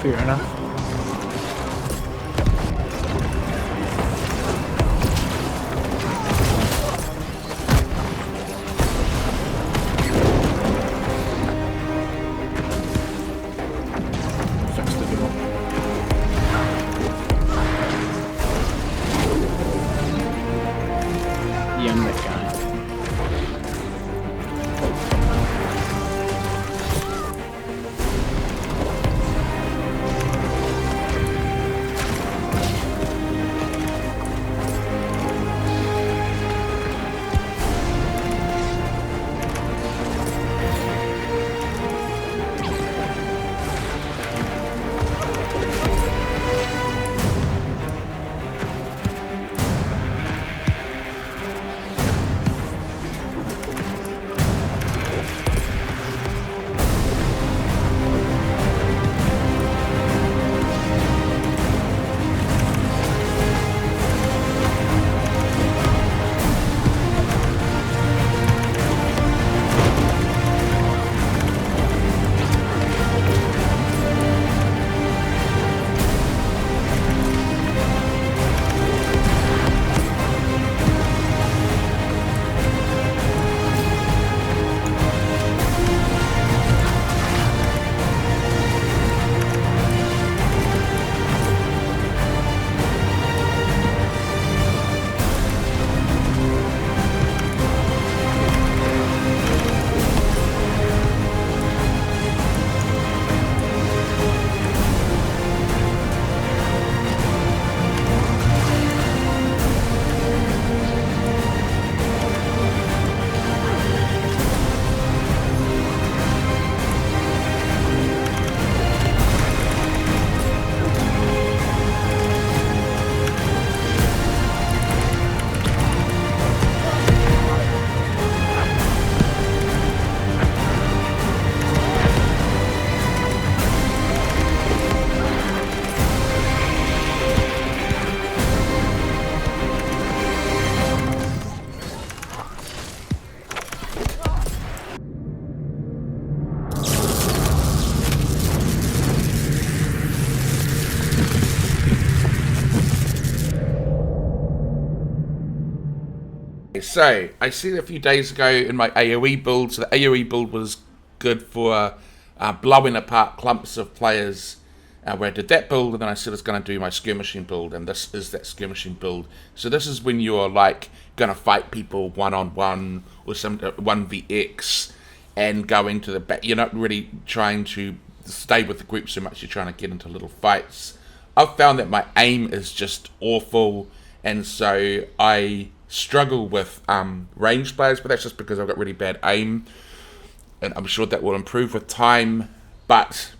Fair enough. Fix the door. Yeah, I'm that guy. So, I see a few days ago in my AoE build, so the AoE build was good for blowing apart clumps of players, where I did that build, and then I said I was going to do my skirmishing build, and this is that skirmishing build. So this is when you're like going to fight people one-on-one, or some 1vx, and go into the back. You're not really trying to stay with the group so much, you're trying to get into little fights. I've found that my aim is just awful, and so I struggle with ranged players, but that's just because I've got really bad aim, and I'm sure that will improve with time. But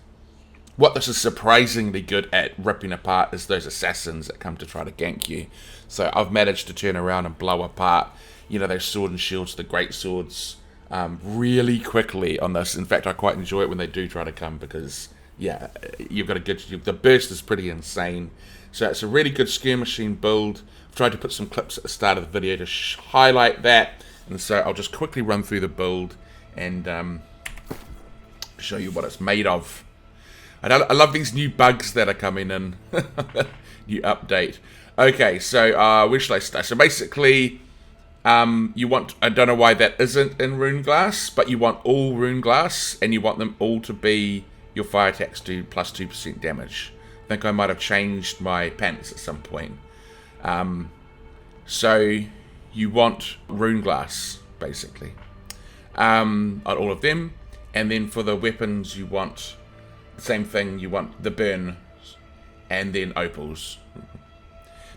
what this is surprisingly good at ripping apart is those assassins that come to try to gank you. So I've managed to turn around and blow apart, you know, those sword and shields, the great swords, really quickly on this. In fact, I quite enjoy it when they do try to come, because yeah, you've got a good, the burst is pretty insane. So it's a really good skirmishing build. I've tried to put some clips at the start of the video to highlight that, and so I'll just quickly run through the build and show you what it's made of. And I love these new bugs that are coming in. New update. Okay, so where should I start? So basically, you want, I don't know why that isn't in Rune Glass, but you want all Rune Glass, and you want them all to be your fire attacks do plus 2% damage. I think I might have changed my pants at some point. So you want Rune Glass, basically, on all of them. And then for the weapons, you want the same thing. You want the burn and then opals.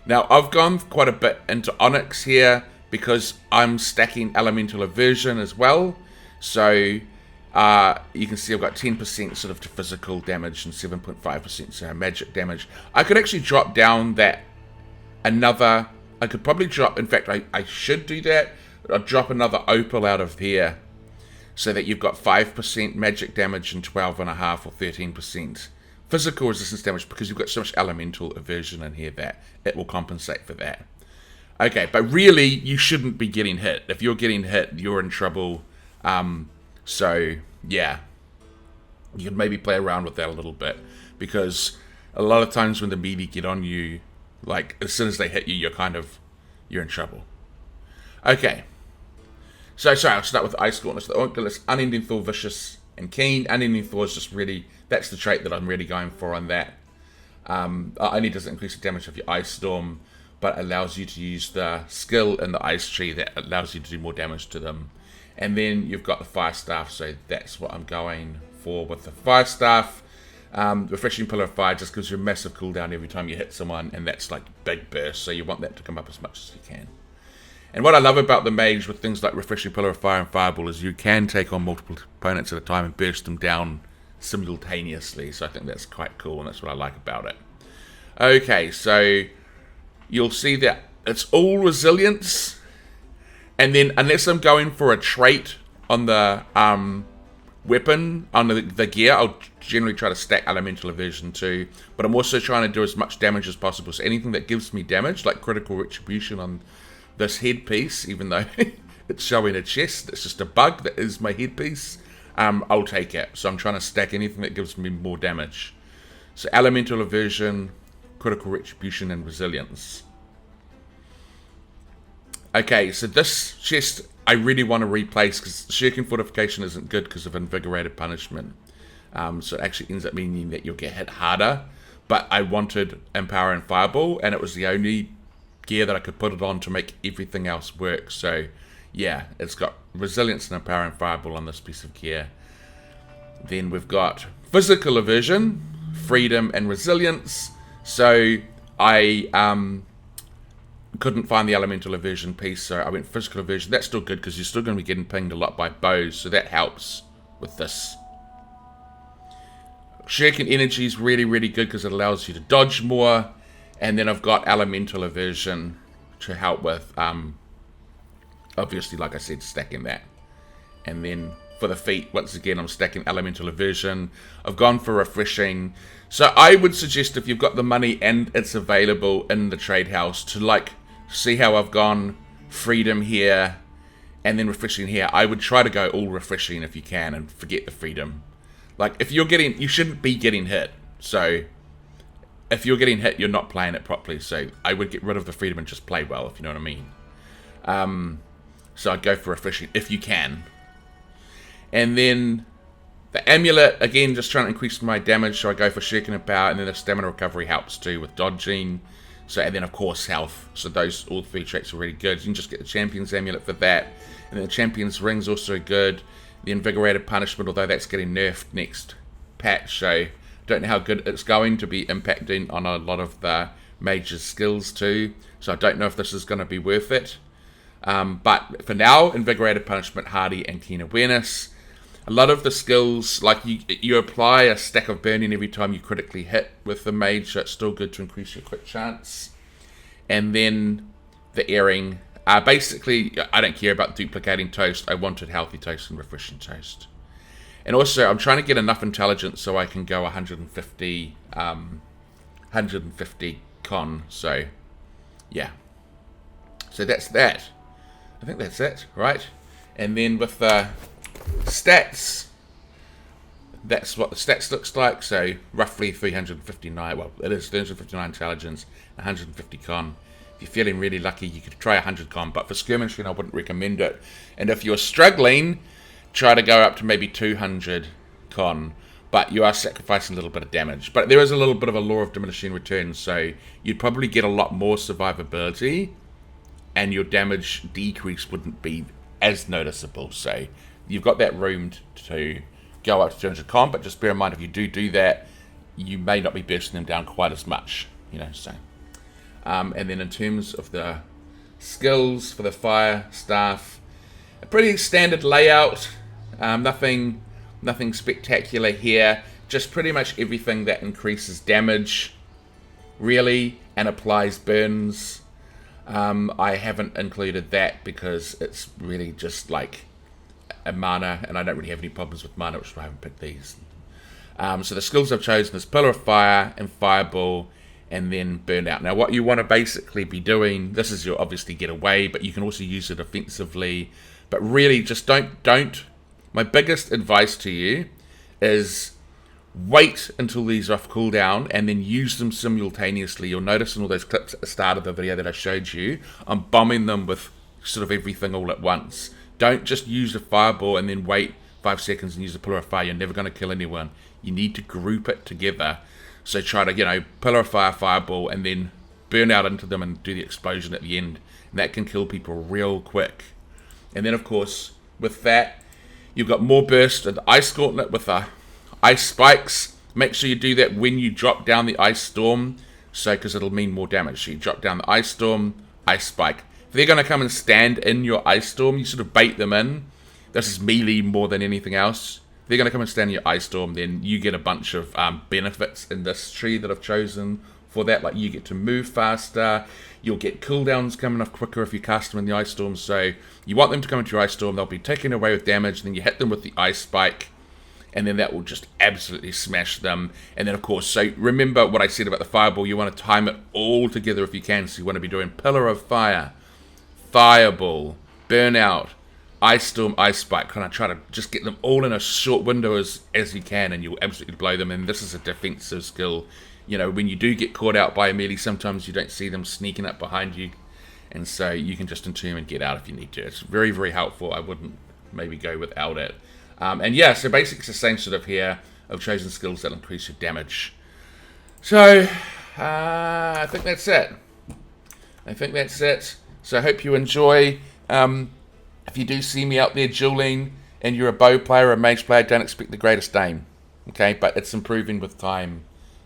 Now, I've gone quite a bit into Onyx here because I'm stacking Elemental Aversion as well. So you can see I've got 10% sort of to physical damage and 7.5% to magic damage. I could actually drop down that another, I could probably drop, in fact I should do that. I'll drop another opal out of here so that you've got 5% magic damage and 12.5 or 13% physical resistance damage, because you've got so much elemental aversion in here that it will compensate for that. Okay, but really you shouldn't be getting hit. If you're getting hit, you're in trouble. So yeah, you can maybe play around with that a little bit. because a lot of times when the melee get on you, like as soon as they hit you, you're in trouble. Okay. So sorry, I'll start with Ice Gauntlet. The Gauntlet, Unending Thor, Vicious, and Keen. Unending Thor is just really, that's the trait that I'm really going for on that. Only doesn't increase the damage of your Ice Storm, but allows you to use the skill in the Ice Tree that allows you to do more damage to them. And then you've got the Fire Staff, so that's what I'm going for with the Fire Staff. Refreshing Pillar of Fire just gives you a massive cooldown every time you hit someone, and that's like big burst, so you want that to come up as much as you can. And what I love about the Mage with things like Refreshing Pillar of Fire and Fireball is you can take on multiple opponents at a time and burst them down simultaneously, so I think that's quite cool, and that's what I like about it. Okay, so you'll see that it's all resilience, and then unless I'm going for a trait on the weapon, on the gear, I'll generally try to stack Elemental Aversion too, but I'm also trying to do as much damage as possible, so anything that gives me damage, like Critical Retribution on this headpiece, even though it's showing a chest, it's just a bug that is my headpiece, I'll take it. So I'm trying to stack anything that gives me more damage. So Elemental Aversion, Critical Retribution, and Resilience. Okay, so this chest I really want to replace because Shuriken Fortification isn't good because of Invigorated Punishment. So it actually ends up meaning that you'll get hit harder. But I wanted Empower and Fireball, and it was the only gear that I could put it on to make everything else work. So yeah, it's got Resilience and Empower and Fireball on this piece of gear. Then we've got Physical Aversion, Freedom, and Resilience. So I couldn't find the Elemental Aversion piece, so I went Physical Aversion. That's still good because you're still going to be getting pinged a lot by bows, so that helps with this. Shuriken Energy is really, really good because it allows you to dodge more. And then I've got Elemental Aversion to help with, obviously, like I said, stacking that. And then for the feet, once again, I'm stacking Elemental Aversion. I've gone for Refreshing. So I would suggest if you've got the money and it's available in the trade house to, like, see how I've gone Freedom here and then Refreshing here. I would try to go all Refreshing if you can and forget the Freedom. Like, if you're getting, you shouldn't be getting hit. So if you're getting hit, you're not playing it properly. So I would get rid of the Freedom and just play well, if you know what I mean. So I'd go for Refreshing if you can. And then the Amulet, again, just trying to increase my damage. So I go for Shuriken and Power, and then the Stamina Recovery helps too with dodging. So, and then of course health. So those, all three traits are really good. You can just get the Champion's Amulet for that. And then the Champion's Ring's also good. The Invigorated Punishment, although that's getting nerfed next patch. So don't know how good it's going to be impacting on a lot of the Mage's skills too. So I don't know if this is going to be worth it. But for now, Invigorated Punishment, Hardy, and Keen Awareness. A lot of the skills, like you apply a stack of burning every time you critically hit with the Mage, so it's still good to increase your crit chance. And then the Airing. Basically, I don't care about duplicating Toast. I wanted Healthy Toast and Refreshing Toast. And also, I'm trying to get enough intelligence so I can go 150 con. So, yeah. So that's that. I think that's it, right? And then with the stats, that's what the stats looks like. So, roughly 359. Well, it is 359 intelligence, 150 con. If you're feeling really lucky, you could try 100 con. But for skirmishing, I wouldn't recommend it. And if you're struggling, try to go up to maybe 200 con, but you are sacrificing a little bit of damage. But there is a little bit of a law of diminishing returns, so you'd probably get a lot more survivability, and your damage decrease wouldn't be as noticeable. So you've got that room to go up to 200 con, but just bear in mind if you do that, you may not be bursting them down quite as much, you know. So, and then in terms of the skills for the Fire Staff, a pretty standard layout. Nothing spectacular here. Just pretty much everything that increases damage, really, and applies burns. I haven't included that because it's really just like a mana, and I don't really have any problems with mana, which is why I haven't picked these. So the skills I've chosen is Pillar of Fire and Fireball, and then Burnout. Now, what you want to basically be doing, this is your obviously get away, but you can also use it offensively. But really, just don't. My biggest advice to you is wait until these are off cooldown, and then use them simultaneously. You'll notice in all those clips at the start of the video that I showed you, I'm bombing them with sort of everything all at once. Don't just use a fireball and then wait 5 seconds and use a pillar of fire. You're never going to kill anyone. You need to group it together. So try to, pillar of fire, fireball, and then burn out into them and do the explosion at the end. And that can kill people real quick. And then, of course, with that, you've got more burst of the Ice Gauntlet with the Ice Spikes. Make sure you do that when you drop down the Ice Storm, because it'll mean more damage. So you drop down the Ice Storm, Ice Spike. If they're going to come and stand in your Ice Storm, you sort of bait them in. This is melee more than anything else. If they're going to come and stand in your Ice Storm, then you get a bunch of benefits in this tree that I've chosen for that. Like, you get to move faster. You'll get cooldowns coming off quicker if you cast them in the Ice Storm. So you want them to come into your Ice Storm. They'll be taken away with damage. Then you hit them with the Ice Spike. And then that will just absolutely smash them. And then, of course, so remember what I said about the Fireball. You want to time it all together if you can. So you want to be doing Pillar of Fire, Fireball, Burnout, Ice Storm, Ice Spike. Kind of try to just get them all in a short window as you can. And you'll absolutely blow them. And this is a defensive skill. When you do get caught out by a melee, sometimes you don't see them sneaking up behind you. And so you can just entomb and get out if you need to. It's very, very helpful. I wouldn't maybe go without it. And yeah, so basically it's the same sort of here of chosen skills that increase your damage. So, I think that's it. So I hope you enjoy. If you do see me out there dueling and you're a bow player or a mage player, don't expect the greatest aim. Okay, but it's improving with time.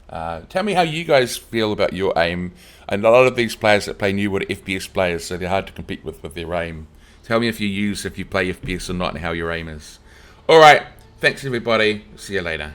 Tell me how you guys feel about your aim. And a lot of these players that play new are FPS players, so they're hard to compete with their aim. Tell me if you play FPS or not and how your aim is. Alright, thanks everybody. See you later.